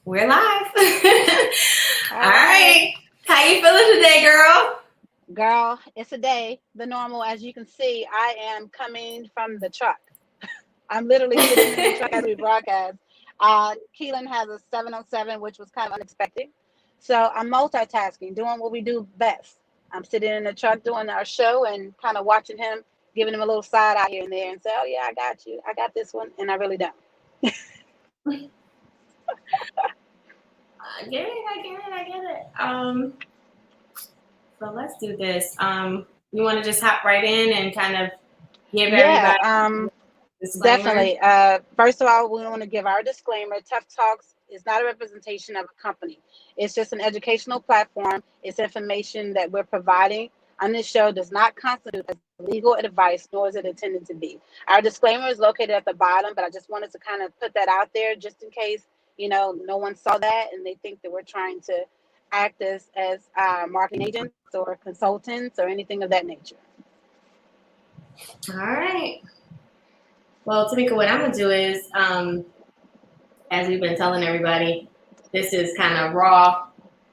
We're live. All All right. right. How you feeling today, girl? Girl, it's a day. The normal, as you can see, I am coming from the truck. I'm literally sitting in the truck as we broadcast. Keelan has a 707, which was kind of unexpected. So I'm multitasking, doing what we do best. I'm sitting in the truck doing our show and kind of watching him, giving him a little side eye here and there and say, oh, yeah, I got you. I got this one. And I really don't. I get it. So let's do this. You want to just hop right in and kind of give Yeah, everybody a disclaimer? definitely. First of all, we want to give our disclaimer. Tough Talks is not a representation of a company. It's just an educational platform. It's information that we're providing on this show does not constitute as legal advice, nor is it intended to be. Our disclaimer is located at the bottom, but I just wanted to kind of put that out there just in case, no one saw that and they think that we're trying to act as marketing agents or consultants or anything of that nature. All right. Well, Tamika, what I'm gonna do is, as we've been telling everybody, this is kind of raw,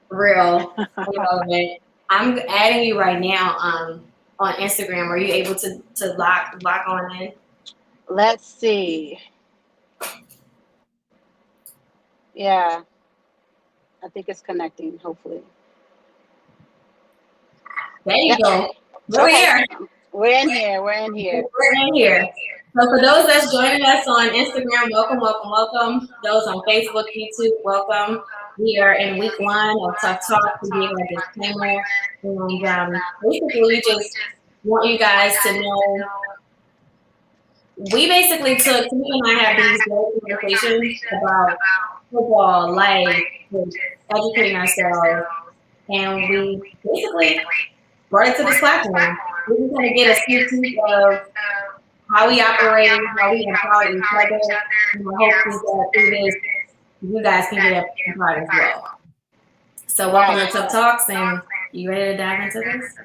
real, irrelevant. I'm adding you right now on Instagram. Are you able to lock on in? Let's see. Yeah, I think it's connecting, hopefully. There you Yep. go. We're Okay. here. We're in here. We're in here. We're in here. So for those that's joining us on Instagram, welcome, welcome, welcome. Those on Facebook, YouTube, welcome. We are in week one of Tough Talk to give a disclaimer. And basically, we just want you guys to know we basically took, Tamika and I have these great conversations about football, life, just educating ourselves, and we basically brought it to this platform. We're just going to get a sneak peek of how we operate, how we empower each other, and hopefully that through this, you guys can get empowered as well. So welcome to Tough Talks, and you ready to dive into this?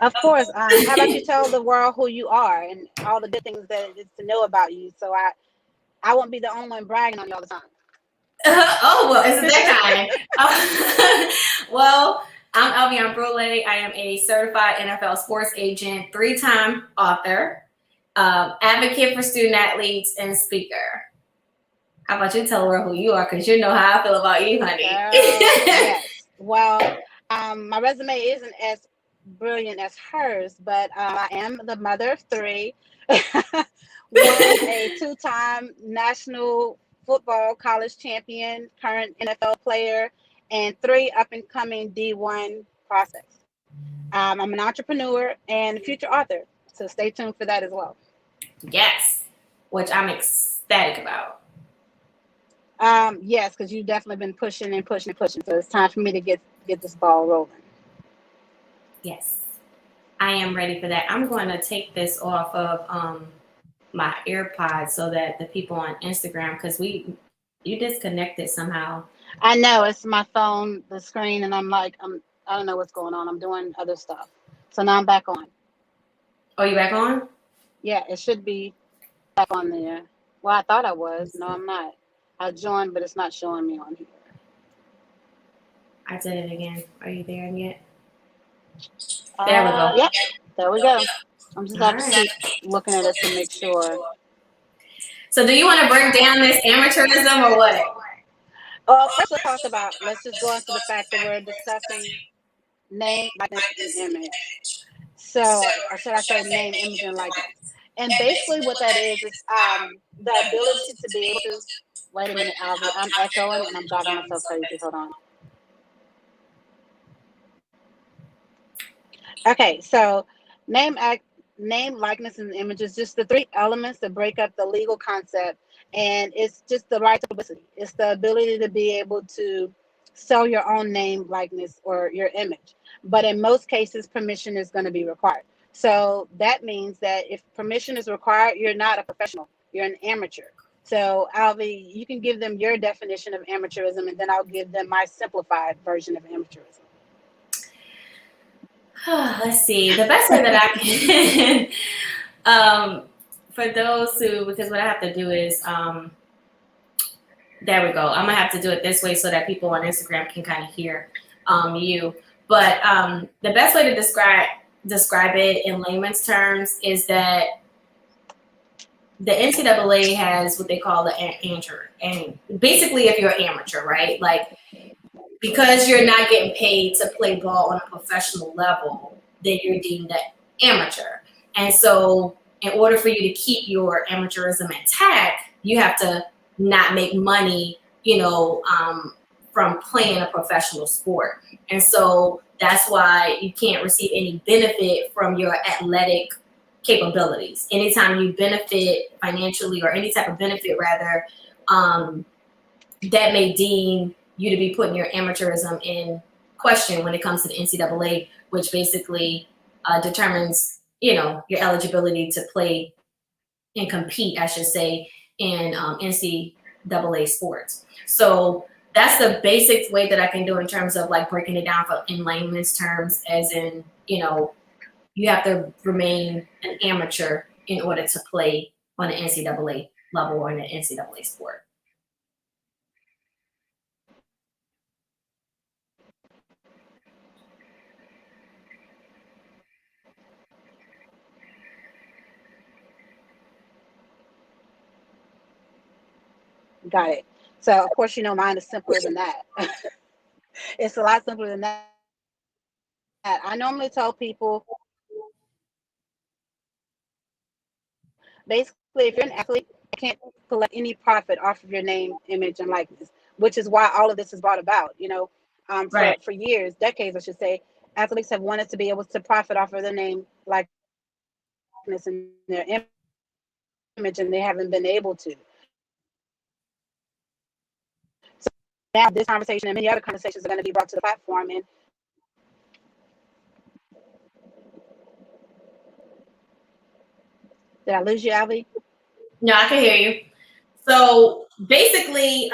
Of course. How about you tell the world who you are and all the good things that it is to know about you, so I won't be the only one bragging on you all the time. Oh, well, isn't that kind? Well, I'm Albion Brule. I am a certified NFL sports agent, 3-time author, advocate for student athletes, and speaker. How about you tell the world who you are? Because you know how I feel about you, honey. Yes. Well, my resume isn't as brilliant as hers, but I am the mother of three. Was a two-time national football college champion, current NFL player, and 3 up-and-coming D1 prospects. I'm an entrepreneur and future author, so stay tuned for that as well. Yes, which I'm ecstatic about. Yes, because you've definitely been pushing and pushing and pushing, so it's time for me to get this ball rolling. Yes, I am ready for that. I'm going to take this off of my AirPods so that the people on Instagram, because you disconnected somehow. I know it's my phone, the screen, and I don't know what's going on. I'm doing other stuff, so now I'm back on. Oh, you back on? Yeah, it should be back on there. Well, I thought I was. No, I'm not. I joined, but it's not showing me on here. I did it again. Are you there yet? There we go. Yep, there we go. I'm just All have to right. keep looking at it to make sure. So, do you want to break down this amateurism or what? First let's just go into the fact that we're discussing name, likeness, and image. So, or should I say name, image, and likeness? And basically what that is the ability to be able to, wait a minute, Albie, I'm echoing and I'm driving myself crazy. Hold on. Okay, so name, name, likeness, and image is just the 3 elements that break up the legal concept, and it's just the right to publicity. It's the ability to be able to sell your own name, likeness, or your image. But in most cases, permission is going to be required. So that means that if permission is required, you're not a professional, you're an amateur. So, Alvi, you can give them your definition of amateurism, and then I'll give them my simplified version of amateurism. Let's see. The best way that I can, for those who, because what I have to do is There we go. I'm gonna have to do it this way so that people on Instagram can kind of hear you. But the best way to describe it in layman's terms is that the NCAA has what they call the amateur, and basically, if you're an amateur, right, like because you're not getting paid to play ball on a professional level, then you're deemed an amateur. And so, in order for you to keep your amateurism intact, you have to not make money, from playing a professional sport. And so that's why you can't receive any benefit from your athletic capabilities. Anytime you benefit financially or any type of benefit, rather, that may deem you to be putting your amateurism in question when it comes to the NCAA, which basically determines, your eligibility to play and compete, I should say, in NCAA sports. So that's the basic way that I can do in terms of like breaking it down in layman's terms, as in, you have to remain an amateur in order to play on the NCAA level or in the NCAA sport. Got it. So of course, mine is simpler than that. It's a lot simpler than that. I normally tell people, basically, if you're an athlete, you can't collect any profit off of your name, image, and likeness, which is why all of this is brought about. Right. For years, decades, I should say, athletes have wanted to be able to profit off of their name, likeness, and their image, and they haven't been able to. So now this conversation and many other conversations are going to be brought to the platform. And did I lose you, Alvy? No, I can hear you. So basically,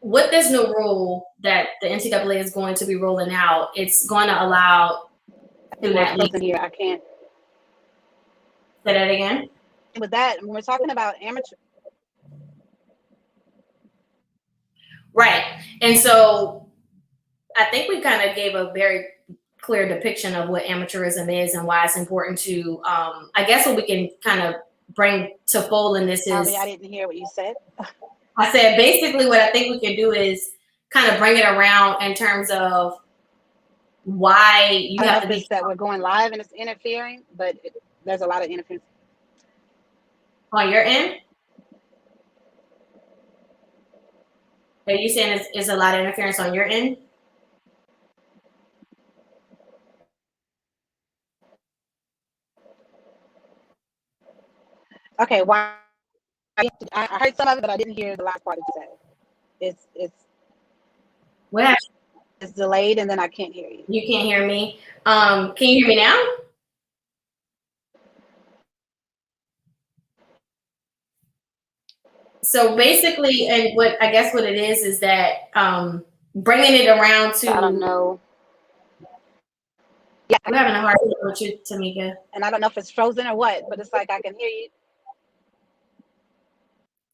with this new rule that the NCAA is going to be rolling out, it's going to allow student athletes. Here, I can't say that again. With that, when we're talking about amateur, right? And so, I think we kind of gave a very clear depiction of what amateurism is and why it's important to. I guess what we can kind of bring to fold in this is. Alvy, I didn't hear what you said. I said basically what I think we can do is kind of bring it around in terms of why you have to be. That we're going live and it's interfering, but there's a lot of interference on your end. Are you saying it's a lot of interference on your end? Okay, why? I heard some of it, but I didn't hear the last part that you said. It's delayed, and then I can't hear you. You can't hear me. Can you hear me now? So basically, and what I guess what it is that bringing it around to. I don't know. Yeah, I'm having a hard time with you, Tamika. And I don't know if it's frozen or what, but it's like I can hear you.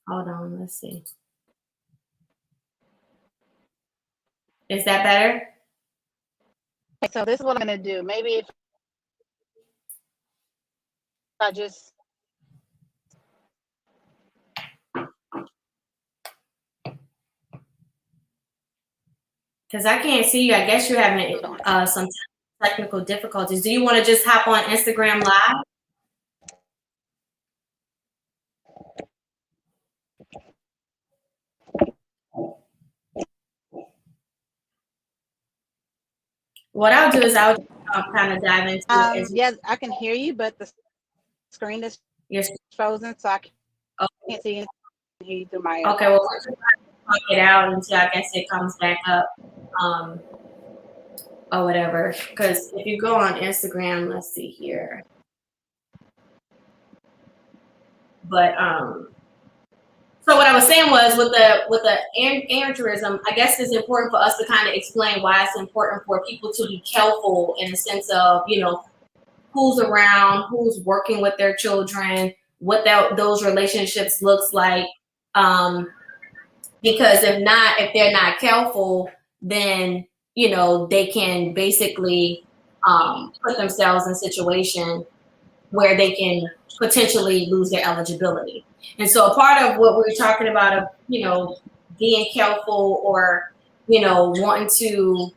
Hold on, let's see. Is that better? Okay, so this is what I'm going to do. Maybe if I just. Because I can't see you. I guess you're having some technical difficulties. Do you want to just hop on Instagram Live? What I'll do is I'll kind of dive into it. Yes, I can hear you, but the screen is frozen, so I can't see anything. Hear you through my ear. Okay, well, we're just talk it out until I guess it comes back up, or whatever. Because if you go on Instagram, let's see here. But so what I was saying was with the amateurism, I guess it's important for us to kind of explain why it's important for people to be careful in the sense of, who's around, who's working with their children, what those relationships looks like. because if they're not careful, then they can basically put themselves in a situation where they can potentially lose their eligibility. And so a part of what we're talking about of being careful, or wanting to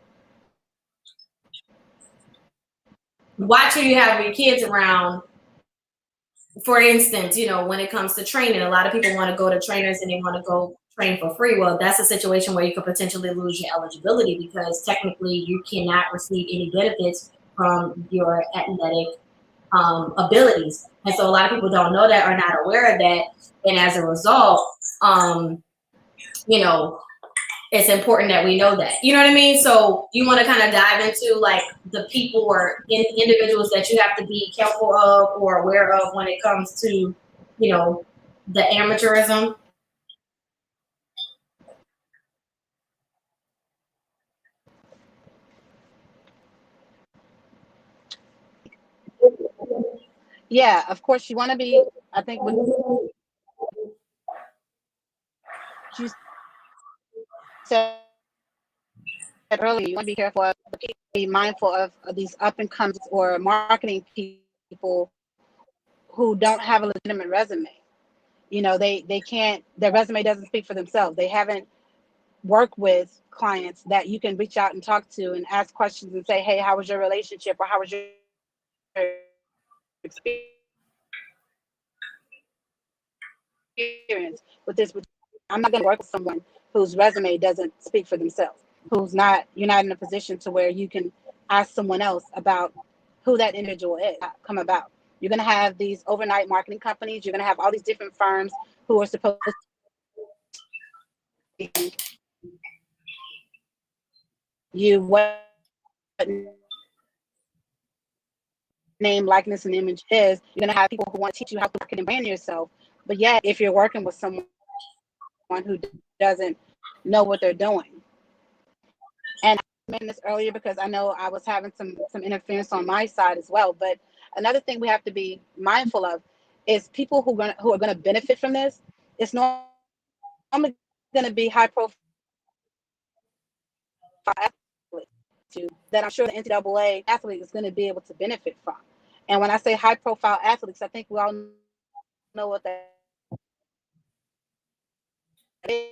watch who you have your kids around. For instance, when it comes to training, a lot of people want to go to trainers and they want to go train for free. Well, that's a situation where you could potentially lose your eligibility, because technically you cannot receive any benefits from your athletic abilities. And so a lot of people don't know that, or not aware of that. And as a result, you know, it's important that we know that. You know what I mean? So you want to kind of dive into like the people or individuals that you have to be careful of or aware of when it comes to, the amateurism. Yeah, of course you want to be. I think what you said earlier, you want to be careful of the people, be mindful of these up and coming or marketing people who don't have a legitimate resume. They can't. Their resume doesn't speak for themselves. They haven't worked with clients that you can reach out and talk to and ask questions and say, hey, how was your relationship, or how was your experience with this. I'm not going to work with someone whose resume doesn't speak for themselves, you're not in a position to where you can ask someone else about who that individual is, come about. You're going to have these overnight marketing companies. You're going to have all these different firms who are supposed to be you what name, likeness, and image is. You're going to have people who want to teach you how to market and brand yourself. But yet, if you're working with someone who doesn't know what they're doing, and I mentioned this earlier because I know I was having some interference on my side as well. But another thing we have to be mindful of is people who are going to benefit from this. It's normally going to be high profile athletes that I'm sure the NCAA athlete is going to be able to benefit from. And when I say high profile athletes, I think we all know what that is.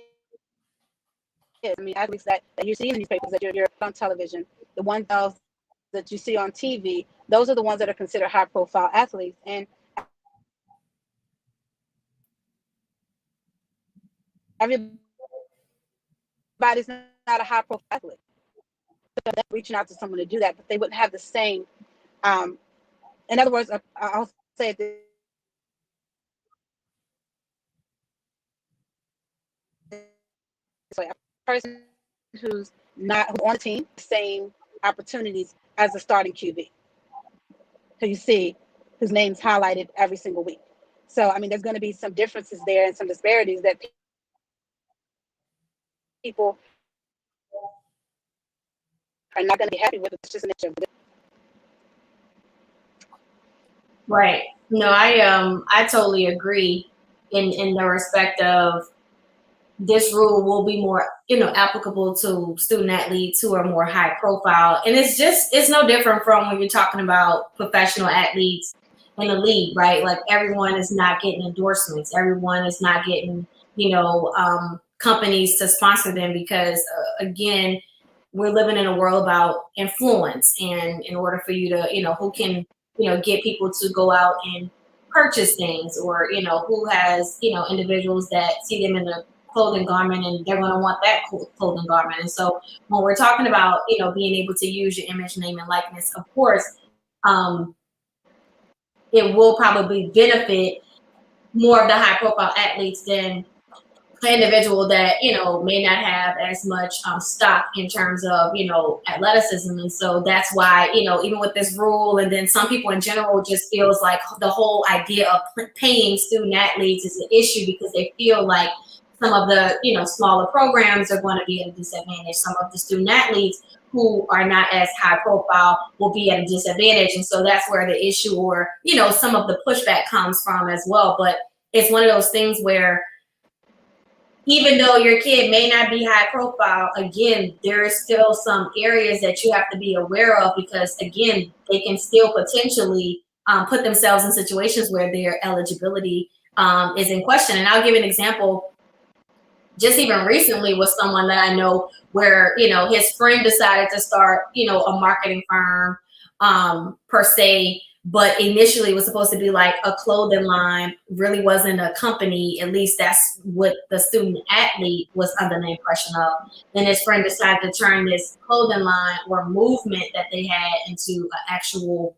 I mean, athletes that you see in the newspapers, that you're on television, the ones that you see on TV, those are the ones that are considered high profile athletes. And everybody's not a high profile athlete. So they're reaching out to someone to do that, but they wouldn't have the same. Um, in other words, I'll say it this way: a person who's not on the team, same opportunities as a starting QB, who you see, whose name's highlighted every single week. So, I mean, there's going to be some differences there and some disparities that people are not going to be happy with. It's just an issue. Right. No, I totally agree in the respect of this rule will be more, applicable to student athletes who are more high profile. And it's no different from when you're talking about professional athletes in the league, right? Like everyone is not getting endorsements. Everyone is not getting, companies to sponsor them because, again, we're living in a world about influence. And in order for you to, who can, get people to go out and purchase things, or, who has, individuals that see them in the clothing garment and they're going to want that clothing garment. And so when we're talking about, being able to use your image, name, and likeness, of course, it will probably benefit more of the high profile athletes than an individual that may not have as much stock in terms of athleticism. And so that's why even with this rule, and then some people in general just feels like the whole idea of paying student athletes is an issue because they feel like some of the smaller programs are going to be at a disadvantage. Some of the student athletes who are not as high profile will be at a disadvantage. And so that's where the issue, or some of the pushback comes from as well. But it's one of those things where even though your kid may not be high profile, again, there is still some areas that you have to be aware of because, again, they can still potentially put themselves in situations where their eligibility is in question. And I'll give an example. Just even recently with someone that I know where, his friend decided to start, a marketing firm per se, but initially it was supposed to be like a clothing line, really wasn't a company. At least that's what the student athlete was under the impression of. Then his friend decided to turn this clothing line or movement that they had into an actual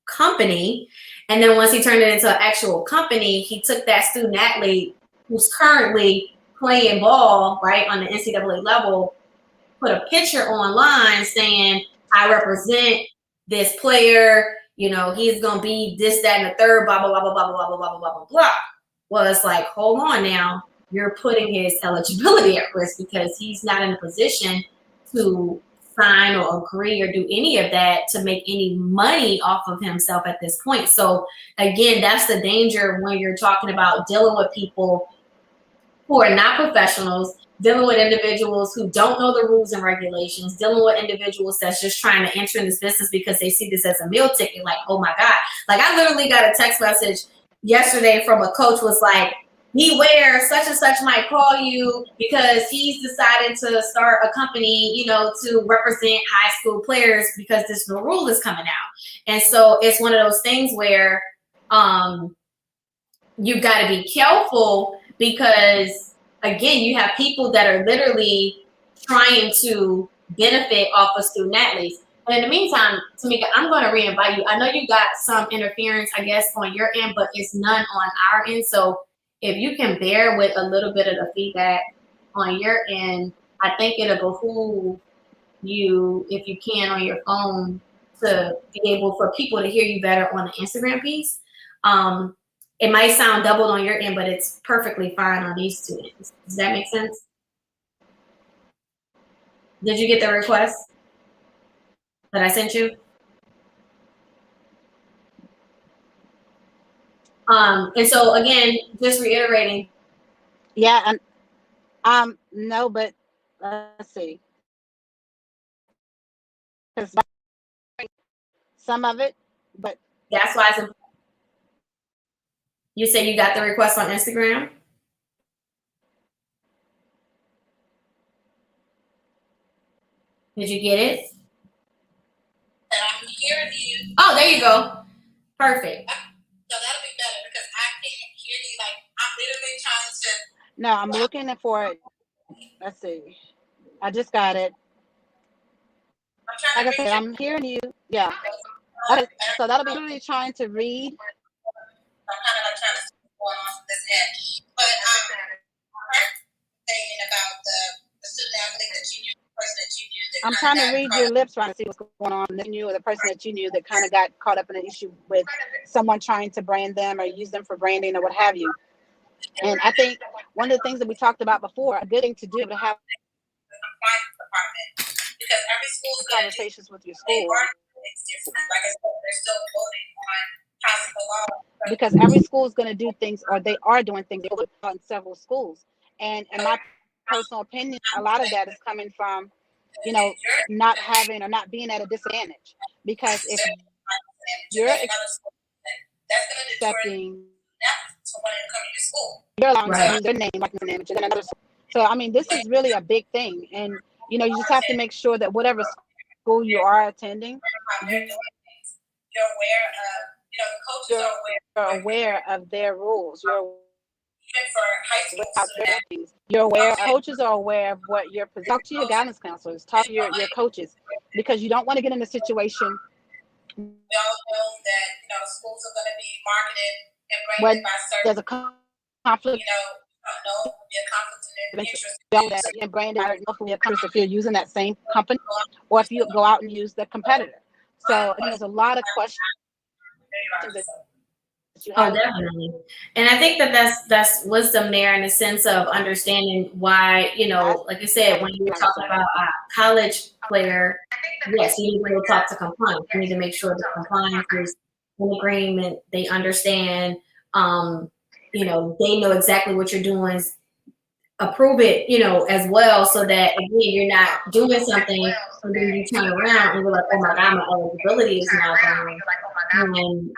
company. And then once he turned it into an actual company, he took that student athlete who's currently playing ball, right, on the NCAA level, put a picture online saying, I represent this player, he's going to be this, that, and the third, blah, blah, blah, blah, blah, blah, blah, blah, blah, blah, blah. Well, it's like, hold on now. You're putting his eligibility at risk because he's not in a position to sign or agree or do any of that to make any money off of himself at this point. So again, that's the danger when you're talking about dealing with people who are not professionals, dealing with individuals who don't know the rules and regulations, dealing with individuals that's just trying to enter in this business because they see this as a meal ticket. Like, oh my God. Like, I literally got a text message yesterday from a coach was like, beware, such and such might call you because he's decided to start a company, to represent high school players because this new rule is coming out. And so it's one of those things where you've got to be careful because, again, you have people that are literally trying to benefit off of student athletes. But in the meantime, Tamika, I'm going to re-invite you. I know you got some interference, I guess, on your end, but it's none on our end. So if you can bear with a little bit of the feedback on your end, I think it'll behoove you, if you can, on your phone to be able for people to hear you better on the Instagram piece. It might sound doubled on your end, but it's perfectly fine on these students. Does that make sense? Did you get the request that I sent you? And so again, just reiterating. Yeah, and no, but let's see. Because some of it, but That's why it's important. You say you got the request on Instagram? Did you get it? I'm hearing you. Oh, there you go. Perfect. So that'll be better because I can't hear you. Like, I'm literally trying to. No, I'm looking for it. Let's see. I just got it. Like I said, I'm hearing you. Yeah. Okay, so that'll be literally trying to read. I'm kind of like trying to see what's going on from this end. But saying about the student athlete that you knew, the person that you knew. I'm trying to read your lips, trying to see what's going on. Then you or the person that you knew that kind of got caught up in an issue with someone trying to brand them or use them for branding or what have you. And I think one of the things that we talked about before, a good thing to do to have because every school conversations with your school. Because every school is going to do things, or they are doing things in several schools. And in my personal opinion, a lot of that is coming from, not having or not being at a disadvantage. Because if you're accepting, you're allowing to use their name, like an image, and another. So I mean, this is really a big thing, and you just have to make sure that whatever school you are attending, you're aware of, the coaches are aware of their rules. You're even for high school you're aware. Coaches are aware of what you're. Talk to your guidance counselors. Talk to your coaches, because you don't want to get in a situation. We all know that schools are going to be marketed and branded by certain. There's a conflict. No, be a conflict in interest. And branded if you're using that same company, or if you go out and use the competitor. So there's a lot of questions. Oh, definitely. And I think that that's wisdom there in the sense of understanding why, like you said, when you're talking about a college player, yes, you need to talk to compliance. You need to make sure that compliance is in agreement. They understand, they know exactly what you're doing. approve it, as well, so that again you're not doing something and then you turn around and you're like, oh my God, my eligibility is now gone. And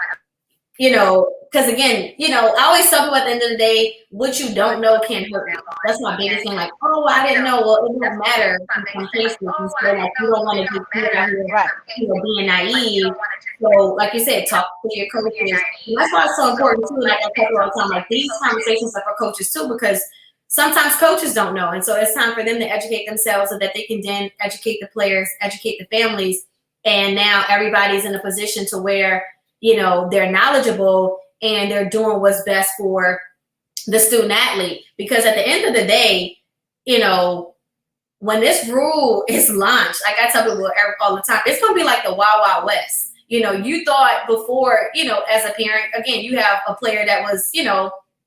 because again, I always tell people at the end of the day, what you don't know can hurt you. That's my biggest thing. Like, oh, I didn't know. Well, it don't matter in some cases. And so, like, you don't want to just be out here, Right. being naive. So, like you said, talk to your coaches. And that's why it's so important too. Like I tell you all the time, like these conversations are for coaches too, because sometimes coaches don't know, and so it's time for them to educate themselves so that they can then educate the players, educate the families, and now everybody's in a position to where they're knowledgeable and they're doing what's best for the student athlete. Because at the end of the day, when this rule is launched, like I tell people all the time, it's going to be like the Wild Wild West. You thought before, as a parent, again, you have a player that was,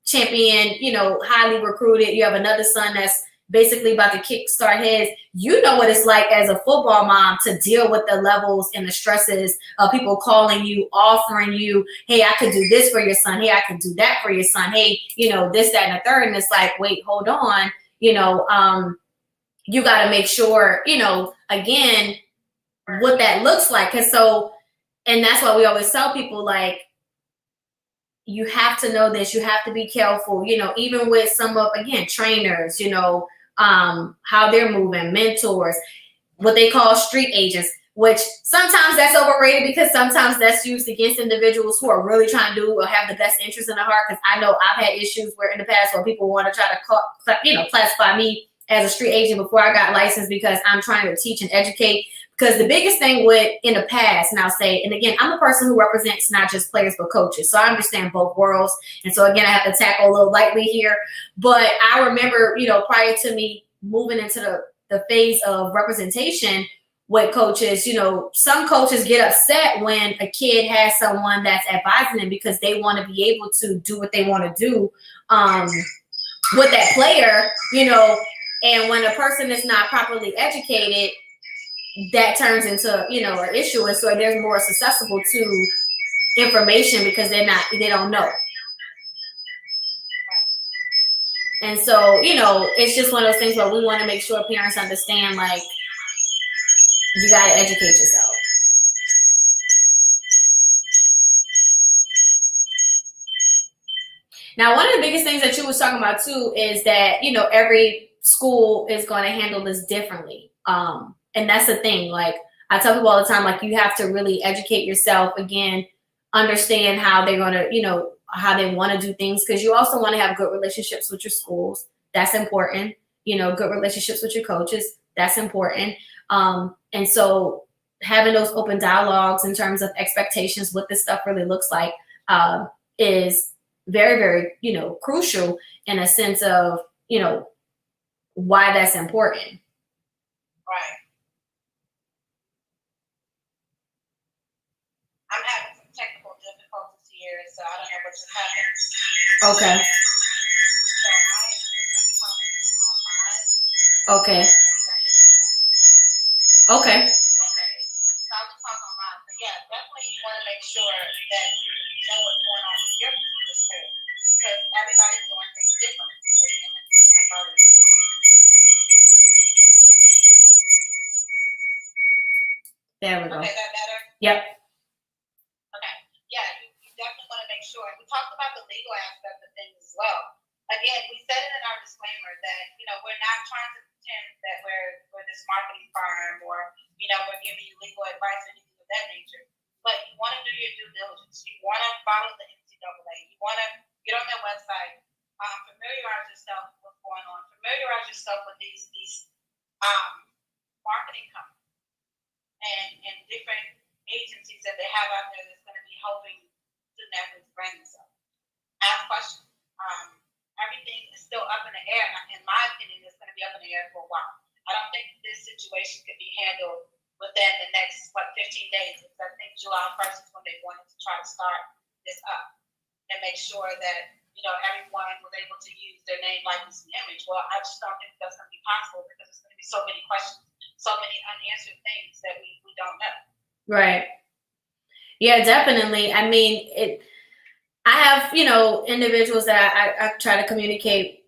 champion, highly recruited. You have another son that's basically about to kickstart his. What it's like as a football mom to deal with the levels and the stresses of people calling you, offering you, hey, I could do this for your son. Hey, I could do that for your son. Hey, this, that, and the third. And it's like, wait, hold on. You got to make sure, again, what that looks like. And that's why we always tell people, like, you have to know this, you have to be careful, even with some of, again, trainers, how they're moving, mentors, what they call street agents, which sometimes that's overrated because sometimes that's used against individuals who are really trying to do or have the best interest in the heart. Because I know I've had issues where in the past where people want to try to classify me as a street agent before I got licensed because I'm trying to teach and educate. Because the biggest thing in the past, and I'll say, and again, I'm a person who represents not just players, but coaches. So I understand both worlds. And so again, I have to tackle a little lightly here. But I remember, prior to me moving into the phase of representation with coaches, some coaches get upset when a kid has someone that's advising them because they want to be able to do what they want to do with that player, and when a person is not properly educated, that turns into, an issue. And so they're more susceptible to information because they don't know. And so, it's just one of those things where we want to make sure parents understand, like, you got to educate yourself. Now, one of the biggest things that you was talking about too is that, every school is going to handle this differently. And that's the thing. Like I tell people all the time, like you have to really educate yourself, again, understand how they're going to, how they want to do things. Because you also want to have good relationships with your schools. That's important. Good relationships with your coaches. That's important. And so having those open dialogues in terms of expectations, what this stuff really looks like, is very, very, crucial in a sense of, why that's important. Right. I'm having some technical difficulties here, so I don't know what just happened. Okay. So I am just going to talk to you online. Okay. Okay. So I'll just talk online. But yeah, definitely you want to make sure that you know what's going on with your school because everybody's doing things differently. There we go. Okay, is that better? Yep. Okay. Yeah, you definitely want to make sure. And we talked about the legal aspect of things as well. Again, we said it in our disclaimer that, we're not trying to pretend that we're this marketing firm or, we're giving you legal advice or anything of that nature. But you want to do your due diligence. You want to follow the NCAA. You want to get on their website, familiarize yourself with what's going on, familiarize yourself with these marketing companies and different agencies that they have out there that's going to be helping student athletes brand themselves. Ask questions. Everything is still up in the air. In my opinion, it's going to be up in the air for a while. I don't think this situation could be handled within the next, 15 days. I think July 1st is when they wanted to try to start this up and make sure that, everyone was able to use their name, likeness, and image. Well, I just don't think that's going to be possible because there's going to be so many questions, so many unanswered things that we don't know. Right. Yeah, definitely. I mean, I have, individuals that I try to communicate,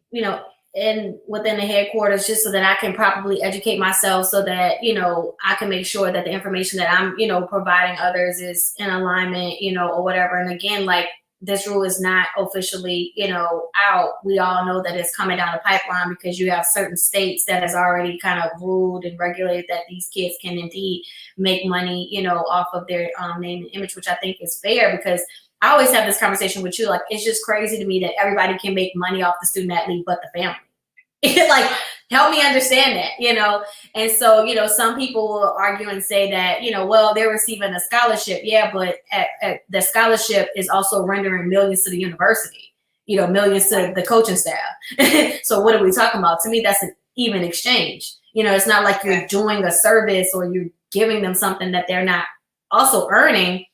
in within the headquarters, just so that I can properly educate myself, so that, you know, I can make sure that the information that I'm, you know, providing others is in alignment, you know, or whatever. And again, like, this rule is not officially, you know, out. We all know that it's coming down the pipeline, because you have certain states that has already kind of ruled and regulated that these kids can indeed make money, you know, off of their name and image, which I think is fair, because I always have this conversation with you. Like, it's just crazy to me that everybody can make money off the student athlete but the family. Like, help me understand that, you know? And so, you know, some people will argue and say that, you know, well, they're receiving a scholarship. Yeah, but the scholarship is also rendering millions to the university, you know, millions to the coaching staff. So what are we talking about? To me, that's an even exchange. You know, it's not like you're doing a service or you're giving them something that they're not also earning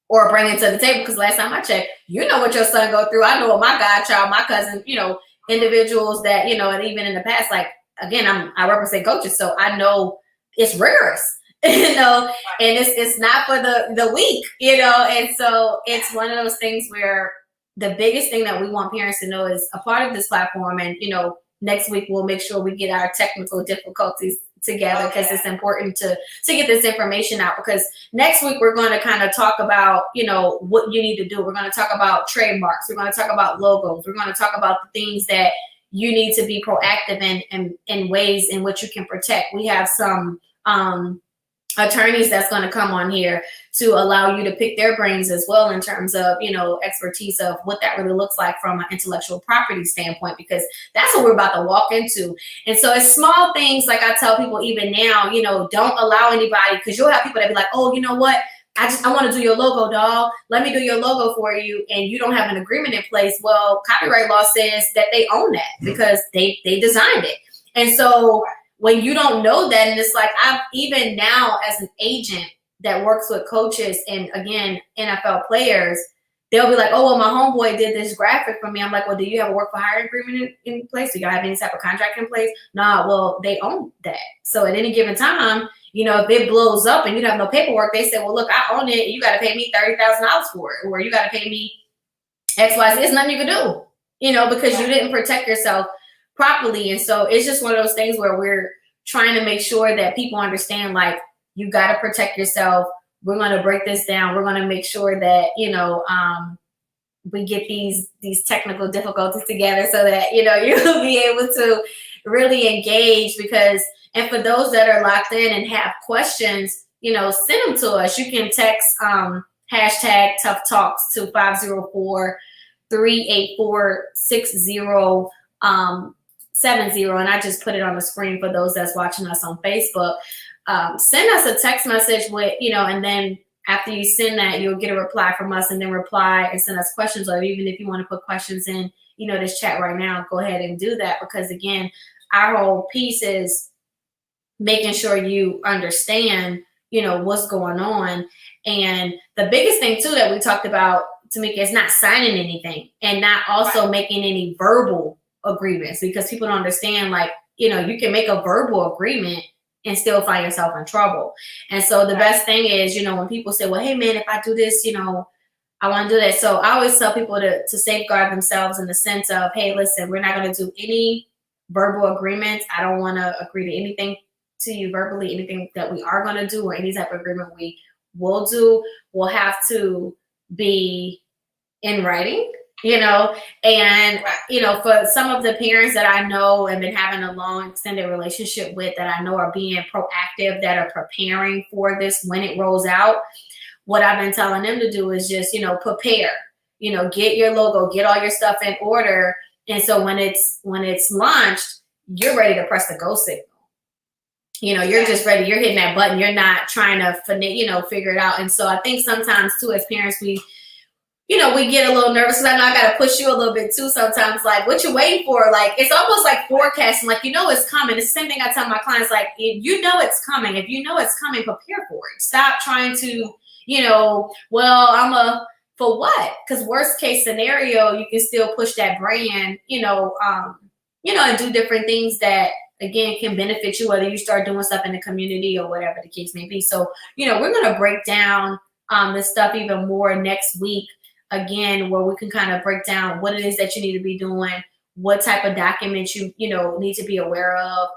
or bringing to the table. Because last time I checked, you know what your son go through. I know what my godchild, my cousin, you know, individuals that, you know, and even in the past, like, again, I represent coaches, so I know it's rigorous, you know, and it's not for the weak, you know. And so it's one of those things where the biggest thing that we want parents to know is a part of this platform. And, you know, next week we'll make sure we get our technical difficulties together, because it's important to get this information out. Because next week we're going to kind of talk about, you know, what you need to do. We're going to talk about trademarks. We're going to talk about logos. We're going to talk about the things that you need to be proactive in ways in which you can protect. We have some attorneys that's going to come on here to allow you to pick their brains as well, in terms of, you know, expertise of what that really looks like from an intellectual property standpoint, because that's what we're about to walk into. And so it's small things. Like, I tell people even now, you know, don't allow anybody, because you'll have people that be like, oh, you know what, I want to do your logo, dog. Let me do your logo for you. And you don't have an agreement in place. Well, copyright law says that they own that, because they designed it. And so when you don't know that, and it's like, I've even now as an agent that works with coaches and, again, NFL players, they'll be like, oh, well, my homeboy did this graphic for me. I'm like, well, do you have a work for hire agreement in place? Do you have any type of contract in place? Nah, well, they own that. So at any given time, you know, if it blows up and you have no paperwork, they say, well, look, I own it. You got to pay me $30,000 for it, or you got to pay me X, Y, Z. There's nothing you can do, you know, because you didn't protect yourself properly. And so it's just one of those things where we're trying to make sure that people understand, like, you got to protect yourself. We're going to break this down. We're going to make sure that, you know, we get these technical difficulties together, so that, you know, you'll be able to really engage. Because, and for those that are locked in and have questions, you know, send them to us. You can text hashtag Tough Talks to 504-384-6070. And I just put it on the screen for those that's watching us on Facebook. Send us a text message with, you know, and then after you send that, you'll get a reply from us, and then reply and send us questions. Or even if you want to put questions in, you know, this chat right now, go ahead and do that. Because, again, our whole piece is making sure you understand, you know, what's going on. And the biggest thing too that we talked about, Tamika, is not signing anything, and not also making any verbal agreements, because people don't understand, like, you know, you can make a verbal agreement and still find yourself in trouble. And so the best thing is, you know, when people say, well, hey man, if I do this, you know, I want to do that. So I always tell people to safeguard themselves, in the sense of, hey, listen, we're not going to do any verbal agreements. I don't want to agree to anything to you verbally. Anything that we are going to do, or any type of agreement we will do, will have to be in writing, you know. And, you know, for some of the parents that I know and been having a long extended relationship with, that I know are being proactive, that are preparing for this when it rolls out, what I've been telling them to do is just, you know, prepare, you know, get your logo, get all your stuff in order. And so when it's launched, you're ready to press the go signal. You know, you're just ready. You're hitting that button. You're not trying to, you know, figure it out. And so I think sometimes too, as parents, we get a little nervous, because I know I got to push you a little bit too sometimes. Like, what you waiting for? Like, it's almost like forecasting. Like, you know it's coming. It's the same thing I tell my clients. Like, if you know it's coming, prepare for it. Stop trying to, you know, well, for what? Because worst case scenario, you can still push that brand, and do different things that, again, can benefit you, whether you start doing stuff in the community or whatever the case may be. So, we're going to break down this stuff even more next week, again, where we can kind of break down what it is that you need to be doing, what type of documents you need to be aware of.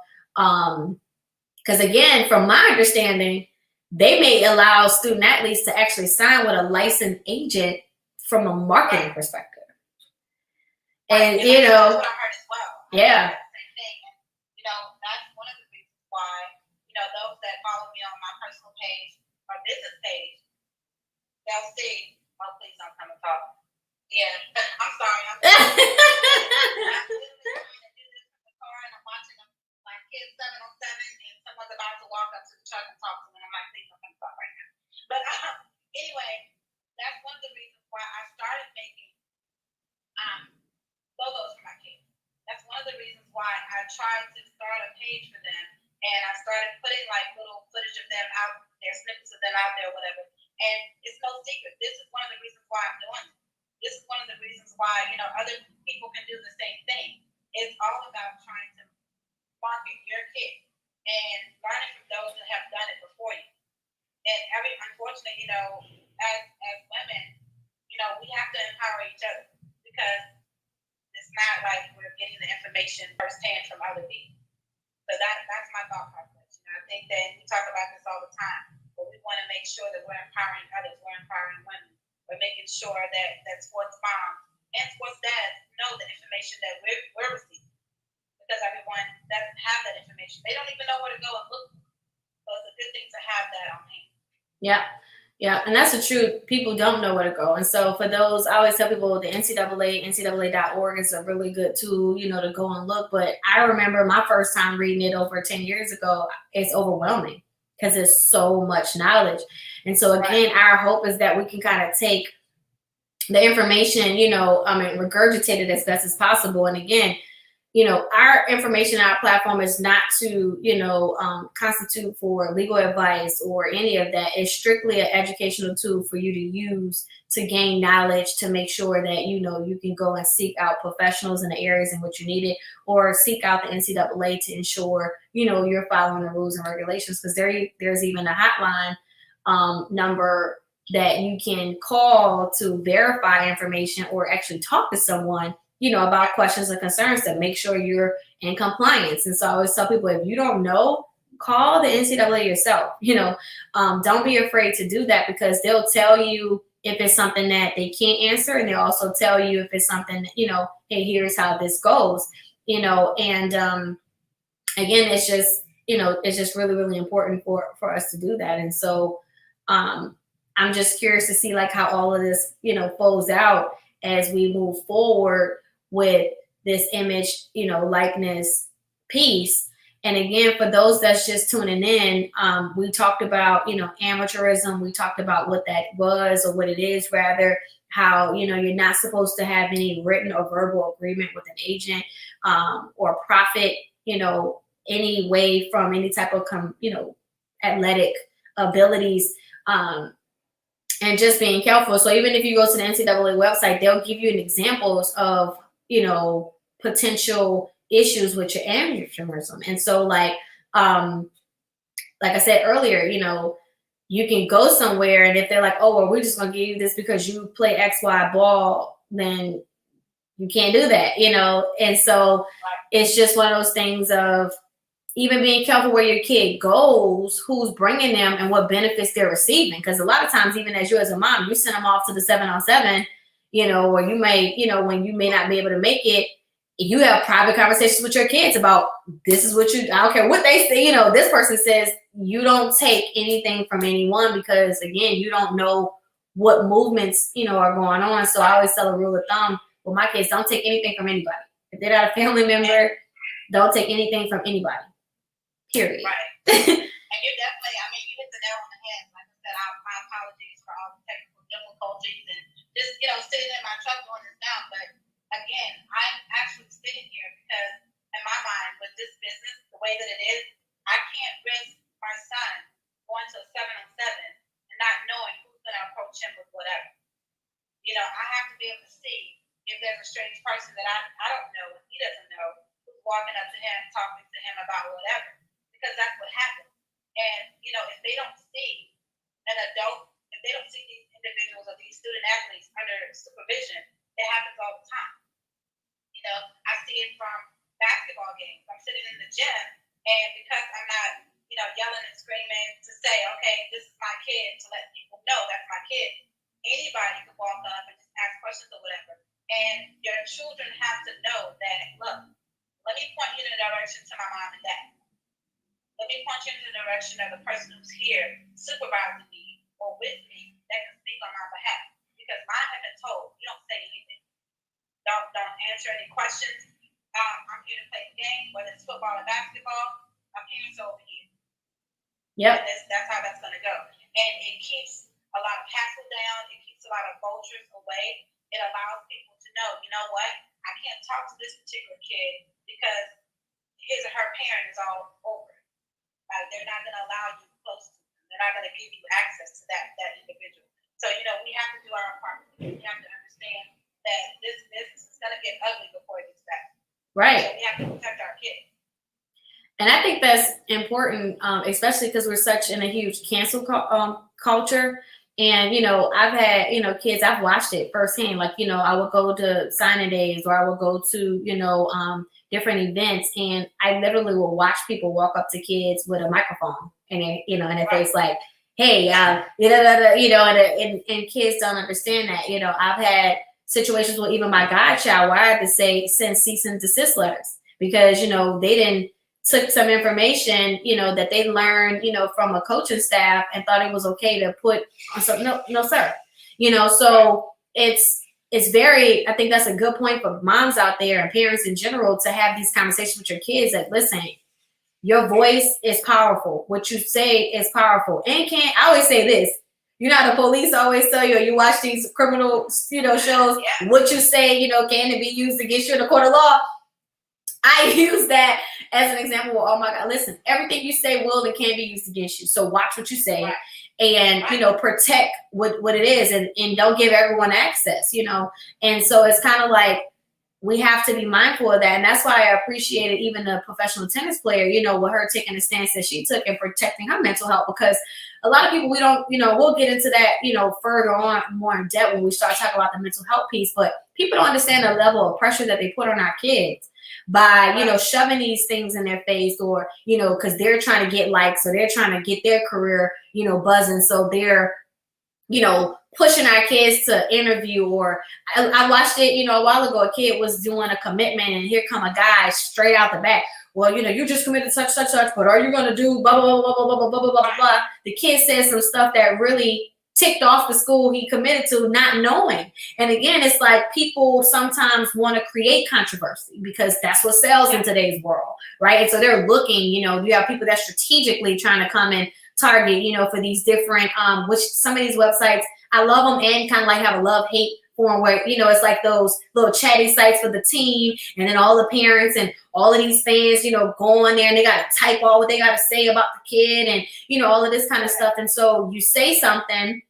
Because again, from my understanding, they may allow student athletes to actually sign with a licensed agent from a marketing perspective. And that's what I heard as well. Yeah. Same thing. And, that's one of the reasons why, those that follow me on my personal page or business page, they'll see, oh, please don't come and talk. Yeah, I'm sorry. I'm literally trying to do this in the car, and I'm watching my kids 7 on 7, and someone's about to walk up to the truck and talk to me, and I'm like, please don't come and talk right now. But anyway, that's one of the reasons why I started making logos for my kids. That's one of the reasons why I tried to start a page for them, and I started putting like little footage of them out there, snippets of them out there, whatever. And it's no secret. This is one of the reasons why I'm doing it. This is one of the reasons why, other people can do the same thing. It's all about trying to market your kid and learning from those that have done it before you. And unfortunately, as women, we have to empower each other, because it's not like we're getting the information firsthand from other people. So that's my thought process. I think that we talk about this all the time, but we want to make sure that we're empowering others, we're empowering women. We're making sure that sports moms and sports dads know the information that we're receiving, because everyone doesn't have that information. They don't even know where to go and look. So it's a good thing to have that on hand. Yeah, and that's the truth. People don't know where to go. And so for those, I always tell people the NCAA.org is a really good tool, to go and look. But I remember my first time reading it over 10 years ago. It's overwhelming because there's so much knowledge. And so again, our hope is that we can kind of take the information, regurgitate it as best as possible. And again, our information, our platform is not to, constitute for legal advice or any of that. It's strictly an educational tool for you to use to gain knowledge, to make sure that, you can go and seek out professionals in the areas in which you need it, or seek out the NCAA to ensure, you're following the rules and regulations. Because there's even a hotline number that you can call to verify information or actually talk to someone, about questions or concerns to make sure you're in compliance. And so I always tell people, if you don't know, call the NCAA yourself. Don't be afraid to do that, because they'll tell you if it's something that they can't answer, and they'll also tell you if it's something that, hey, here's how this goes. And again, it's just really, really important for us to do that. And so I'm just curious to see like how all of this, folds out as we move forward with this image, likeness piece. And again, for those that's just tuning in, we talked about, amateurism. We talked about what that was, or what it is rather, how, you're not supposed to have any written or verbal agreement with an agent, or profit, any way from any type of, athletic abilities. And just being careful. So even if you go to the NCAA website, they'll give you an examples of, potential issues with your amateurism. And so like I said earlier, you can go somewhere, and if they're like, oh, well, we're just going to give you this because you play XY ball, then you can't do that, And so it's just one of those things of even being careful where your kid goes, who's bringing them, and what benefits they're receiving. Because a lot of times, even as you as a mom, you send them off to the 7-on-7, or you may, when you may not be able to make it, you have private conversations with your kids about, this is what I don't care what they say, this person says, you don't take anything from anyone, because again, you don't know what movements, are going on. So I always tell a rule of thumb with my kids, don't take anything from anybody. If they're not a family member, don't take anything from anybody. Period. Right. And you're definitely, you hit the nail on the head. Like I said, my apologies for all the technical difficulties and just, sitting in my truck doing this now. But again, I'm actually sitting here because in my mind, with this business, the way that it is, I can't risk my son going to a 7-on-7 and not knowing who's going to approach him with whatever. I have to be able to see if there's a strange person that I don't know, and he doesn't know, who's walking up to him, talking to him about whatever. Because that's what happens. And, if they don't see an adult, if they don't see these individuals or these student athletes under supervision, it happens all the time. I see see it from basketball games. I'm sitting in the gym, and because I'm not, yelling and screaming to say, okay, this is my kid, to let people know that's my kid, anybody can walk up and just ask questions or whatever. And your children have to know that, look, let me point you in the direction to my mom and dad. Let me point you in the direction of the person who's here supervising me or with me that can speak on my behalf. Because mine have been told, you don't say anything. Don't answer any questions. I'm here to play the game, whether it's football or basketball. My parents are over here. Yep. And that's how that's going to go. And it keeps a lot of hassle down. It keeps a lot of vultures away. It allows people to know, you know what? I can't talk to this particular kid because his or her parent is all over it. They're not going to allow you close to them. They're not going to give you access to that individual. So, we have to do our part. We have to understand that this business is going to get ugly before it gets better. Right. So we have to protect our kids. And I think that's important, especially because we're such in a huge cancel culture. And, I've had, kids, I've watched it firsthand. Like, I would go to signing days or I would go to, different events. And I literally will watch people walk up to kids with a microphone and, in their face like, hey, and kids don't understand that. I've had situations with even my godchild where I had to send cease and desist letters because, they didn't took some information, that they learned, from a coaching staff and thought it was okay to put on something. No, sir. So it's very, I think that's a good point for moms out there and parents in general to have these conversations with your kids that, listen, your voice is powerful. What you say is powerful. And I always say this, the police always tell you, you watch these criminal, shows, what you say, can it be used against you in a court of law? I use that as an example. Oh my God, listen, everything you say will and can be used against you. So watch what you say and, protect what it is and don't give everyone access, And so it's kind of like, we have to be mindful of that. And that's why I appreciated even the professional tennis player, with her taking the stance that she took and protecting her mental health, because a lot of people, we don't, we'll get into that, further on more in depth when we start talking about the mental health piece, but people don't understand the level of pressure that they put on our kids by, shoving these things in their face or, because they're trying to get likes or they're trying to get their career, buzzing. So they're, pushing our kids to interview. Or I watched it, a while ago, a kid was doing a commitment and here come a guy straight out the back. Well, you just committed such, but are you going to do blah, blah, blah, blah, blah, blah, blah, blah, blah, blah. The kid said some stuff that really ticked off the school he committed to, not knowing. And again, it's like people sometimes want to create controversy because that's what sells in today's world, right? And so they're looking, you have people that strategically trying to come and target, for these different, which some of these websites, I love them and kind of like have a love-hate form where, it's like those little chatty sites for the team and then all the parents and all of these fans, go on there and they got to type all what they got to say about the kid and, all of this kind of stuff. And so you say something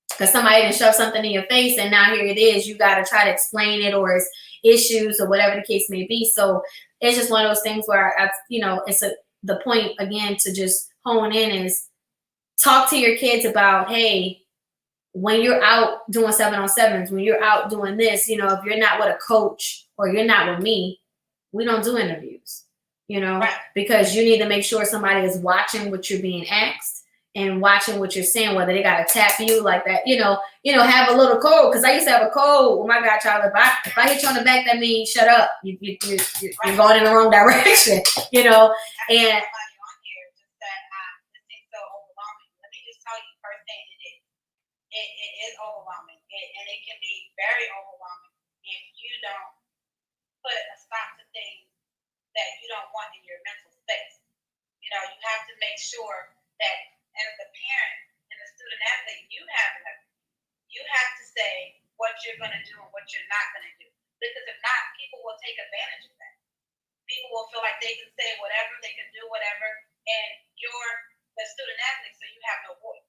because somebody didn't shove something in your face and now here it is, you got to try to explain it or it's issues or whatever the case may be. So it's just one of those things where, the point again to just hone in is talk to your kids about, hey, when you're out doing 7-on-7s, when you're out doing this, if you're not with a coach or you're not with me, we don't do interviews, because you need to make sure somebody is watching what you're being asked and watching what you're saying, whether they got to tap you like that, have a little code. Because I used to have a code. Oh my God, child, if I hit you on the back, that means shut up. You're going in the wrong direction, and it is overwhelming, and it can be very overwhelming if you don't put a stop to things that you don't want in your mental space. You have to make sure that as the parent and the student athlete, you have to say what you're going to do and what you're not going to do. Because if not, people will take advantage of that. People will feel like they can say whatever, they can do whatever, and you're the student athlete, so you have no voice.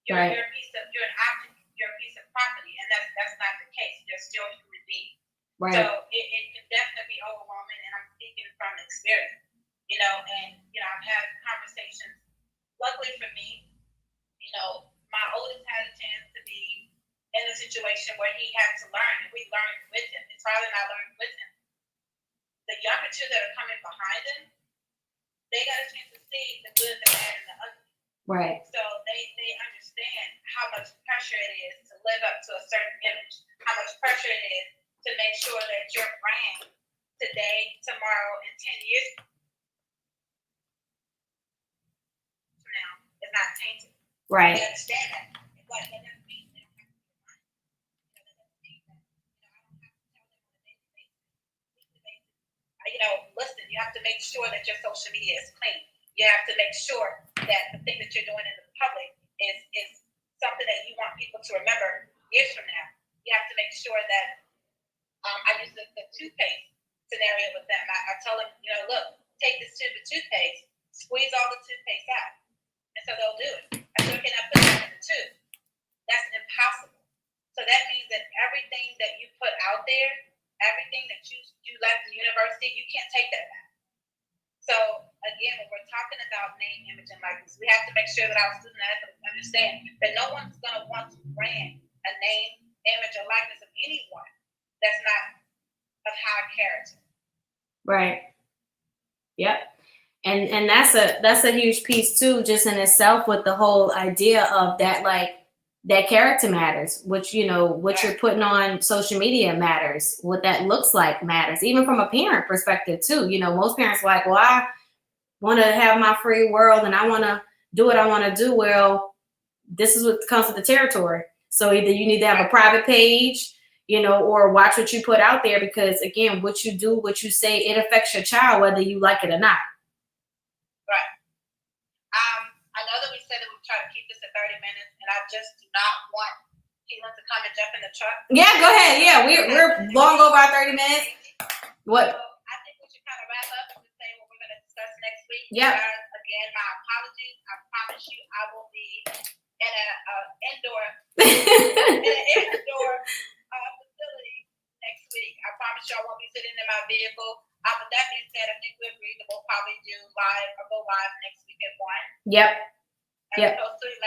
You're an object, you're a piece of property, and that's not the case. You're still a human being. Right. So it can definitely be overwhelming, and I'm speaking from experience. I've had conversations. Luckily for me, my oldest had a chance to be in a situation where he had to learn, and we learned with him. His father and I learned with him. the younger two that are coming behind them, they got a chance to see the good, the bad, and the ugly. Right. So they understand how much pressure it is to live up to a certain image, how much pressure it is to make sure that your brand today, tomorrow, and 10 years from now is not tainted. Right. They understand that. But that doesn't mean they don't have to be reminded. That doesn't mean that, I don't have to tell them on a daily basis, weekly basis. Listen, you have to make sure that your social media is clean. You have to make sure that the thing that you're doing in the public is something that you want people to remember years from now. You have to make sure that I use the toothpaste scenario with them. I tell them, look, take this tube of toothpaste, squeeze all the toothpaste out. And so they'll do it. I said, okay, now put that in the tube. That's impossible. So that means that everything that you put out there, everything that you left the university, you can't take that back. So again, when we're talking about name, image, and likeness, we have to make sure that our students understand that no one's going to want to brand a name, image, or likeness of anyone that's not of high character. Right. Yep. And that's a huge piece too, just in itself, with the whole idea of that, like, that character matters, which, what you're putting on social media matters, what that looks like matters, even from a parent perspective too. Most parents are like, well, I want to have my free world and I want to do what I want to do. Well, this is what comes with the territory. So either you need to have a private page, or watch what you put out there, because again, what you do, what you say, it affects your child, whether you like it or not. Right. I know that we said that we try to keep this at 30 minutes, and I just do not want Keelan to come and jump in the truck. Yeah, go ahead. Yeah, we're long over our 30 minutes. What? So I think we should kind of wrap up and say what we're going to discuss next week. Yeah. Again, my apologies. I promise you I will be in an indoor facility next week. I promise you I won't be sitting in my vehicle. With that being said, I think we agreed that we'll probably go live next week at 1. Yep. As opposed to 11,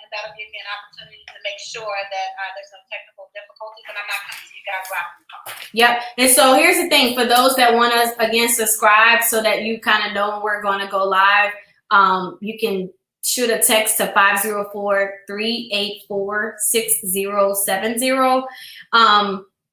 and that'll give me an opportunity to make sure that there's no technical difficulties, and I'm not coming to you guys right from the car. Yep. And so here's the thing, for those that want to, again, subscribe so that you kind of know when we're going to go live, you can shoot a text to 504-384-6070.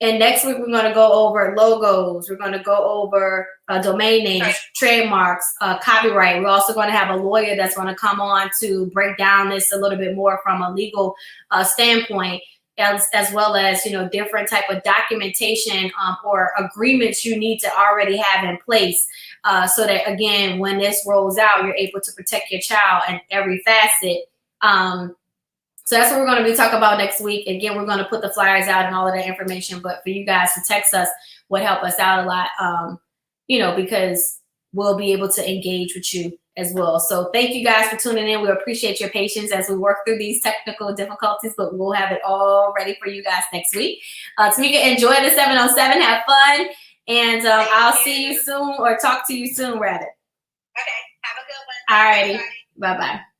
And next week, we're going to go over logos. We're going to go over domain names, trademarks, copyright. We're also going to have a lawyer that's going to come on to break down this a little bit more from a legal standpoint, as well as, different type of documentation or agreements you need to already have in place, so that, again, when this rolls out, you're able to protect your child in every facet. So that's what we're going to be talking about next week. Again, we're going to put the flyers out and all of that information, but for you guys to text us would help us out a lot, because we'll be able to engage with you as well. So thank you guys for tuning in. We appreciate your patience as we work through these technical difficulties, but we'll have it all ready for you guys next week. Tamika, enjoy the 707. Have fun. And I'll see you soon, or talk to you soon, rather. Okay. Have a good one. All righty. Bye-bye.